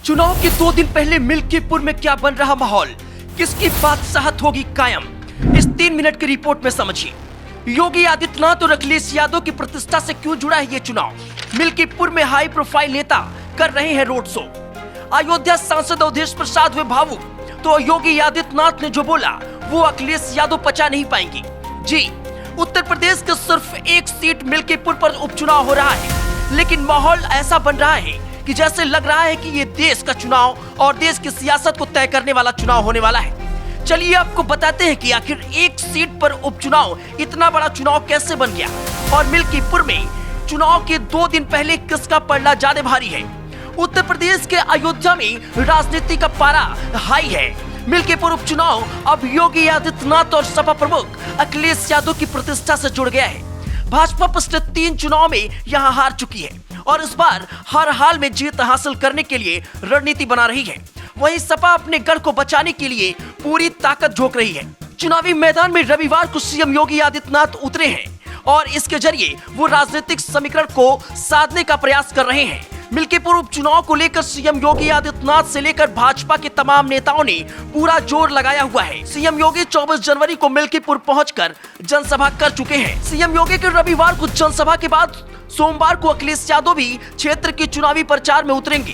चुनाव के 2 दिन पहले मिल्कीपुर में क्या बन रहा माहौल, किसकी बादशाहत होगी कायम, इस 3 मिनट की रिपोर्ट में समझिए। योगी आदित्यनाथ और अखिलेश यादव की प्रतिष्ठा से क्यों जुड़ा है ये चुनाव। मिल्कीपुर में हाई प्रोफाइल नेता कर रहे हैं रोड शो। अयोध्या सांसद अवधेश प्रसाद हुए भावुक, तो योगी आदित्यनाथ ने जो बोला वो अखिलेश यादव पचा नहीं पाएंगे। जी, उत्तर प्रदेश के सिर्फ एक सीट मिल्कीपुर पर उपचुनाव हो रहा है, लेकिन माहौल ऐसा बन रहा है कि जैसे लग रहा है कि ये देश का चुनाव और देश की सियासत को तय करने वाला चुनाव होने वाला है। चलिए आपको बताते हैं कि आखिर एक सीट पर उपचुनाव इतना बड़ा चुनाव कैसे बन गया और मिल्कीपुर में चुनाव के 2 दिन पहले किसका पलड़ा ज्यादा भारी है। उत्तर प्रदेश के अयोध्या में राजनीति का पारा हाई है। मिल्कीपुर उपचुनाव अब योगी आदित्यनाथ और सपा प्रमुख अखिलेश यादव की प्रतिष्ठा से जुड़ गया है। भाजपा पिछले 3 चुनाव में यहां हार चुकी है और इस बार हर हाल में जीत हासिल करने के लिए रणनीति बना रही है। वहीं सपा अपने गढ़ को बचाने के लिए पूरी ताकत झोंक रही है। चुनावी मैदान में रविवार को सीएम योगी आदित्यनाथ उतरे हैं और इसके जरिए वो राजनीतिक समीकरण को साधने का प्रयास कर रहे हैं। मिल्कीपुर उपचुनाव को लेकर सीएम योगी आदित्यनाथ से लेकर भाजपा के तमाम नेताओं ने पूरा जोर लगाया हुआ है। सीएम योगी 24 जनवरी को मिल्कीपुर पहुंचकर जनसभा कर चुके हैं। सीएम योगी के रविवार को जनसभा के बाद सोमवार को अखिलेश यादव भी क्षेत्र की चुनावी प्रचार में उतरेंगे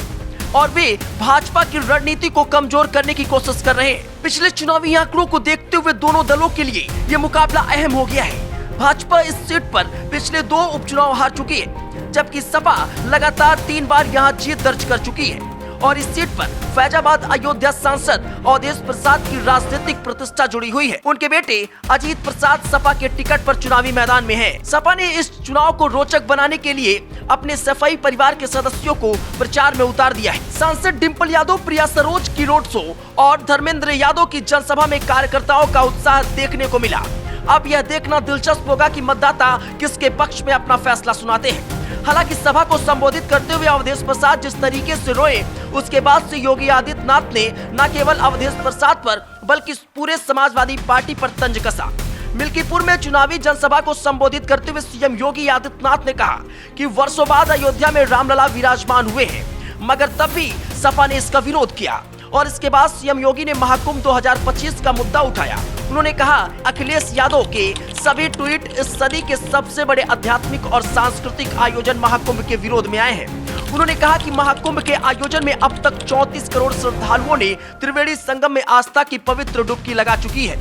और वे भाजपा की रणनीति को कमजोर करने की कोशिश कर रहे हैं। पिछले चुनावी आंकड़ों को देखते हुए दोनों दलों के लिए ये मुकाबला अहम हो गया है। भाजपा इस सीट पर पिछले 2 उपचुनाव हार चुकी है, जबकि सपा लगातार 3 बार यहां जीत दर्ज कर चुकी है और इस सीट पर फैजाबाद अयोध्या सांसद अवधेश प्रसाद की राजनीतिक प्रतिष्ठा जुड़ी हुई है। उनके बेटे अजीत प्रसाद सपा के टिकट पर चुनावी मैदान में हैं। सपा ने इस चुनाव को रोचक बनाने के लिए अपने सफाई परिवार के सदस्यों को प्रचार में उतार दिया है। सांसद डिंपल यादव, प्रिया सरोज की रोड शो और धर्मेंद्र यादव की जनसभा में कार्यकर्ताओं का उत्साह देखने को मिला। अब यह देखना दिलचस्प होगा कि मतदाता किसके पक्ष में अपना फैसला सुनाते हैं। हालांकि सभा को संबोधित करते हुए अवधेश प्रसाद जिस तरीके से रोए, उसके बाद से योगी आदित्यनाथ ने न केवल अवधेश प्रसाद पर बल्कि पूरे समाजवादी पार्टी पर तंज कसा। मिल्कीपुर में चुनावी जनसभा को संबोधित करते हुए सीएम योगी आदित्यनाथ ने कहा कि वर्षों बाद अयोध्या में रामलला विराजमान हुए हैं, मगर तब भी सपा ने इसका विरोध किया और इसके बाद सीएम योगी ने महाकुंभ 2025 का मुद्दा उठाया। उन्होंने कहा अखिलेश यादव के सभी ट्वीट इस सदी के सबसे बड़े आध्यात्मिक और सांस्कृतिक आयोजन महाकुंभ के विरोध में आए हैं। उन्होंने कहा कि महाकुंभ के आयोजन में अब तक 34 करोड़ श्रद्धालुओं ने त्रिवेणी संगम में आस्था की पवित्र डुबकी लगा चुकी है।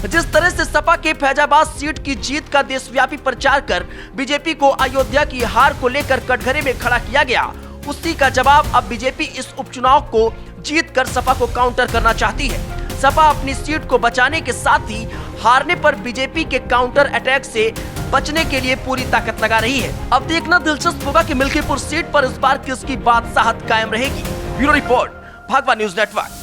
जिस तरह से सपा के फैजाबाद सीट की जीत का देशव्यापी प्रचार कर बीजेपी को अयोध्या की हार को लेकर कटघरे में खड़ा किया गया, उसी का जवाब अब बीजेपी इस उपचुनाव को जीत कर सपा को काउंटर करना चाहती है। सपा अपनी सीट को बचाने के साथ ही हारने पर बीजेपी के काउंटर अटैक से बचने के लिए पूरी ताकत लगा रही है। अब देखना दिलचस्प होगा कि मिल्कीपुर सीट पर इस बार किसकी बादशाहत कायम रहेगी। ब्यूरो रिपोर्ट, भागवा न्यूज नेटवर्क।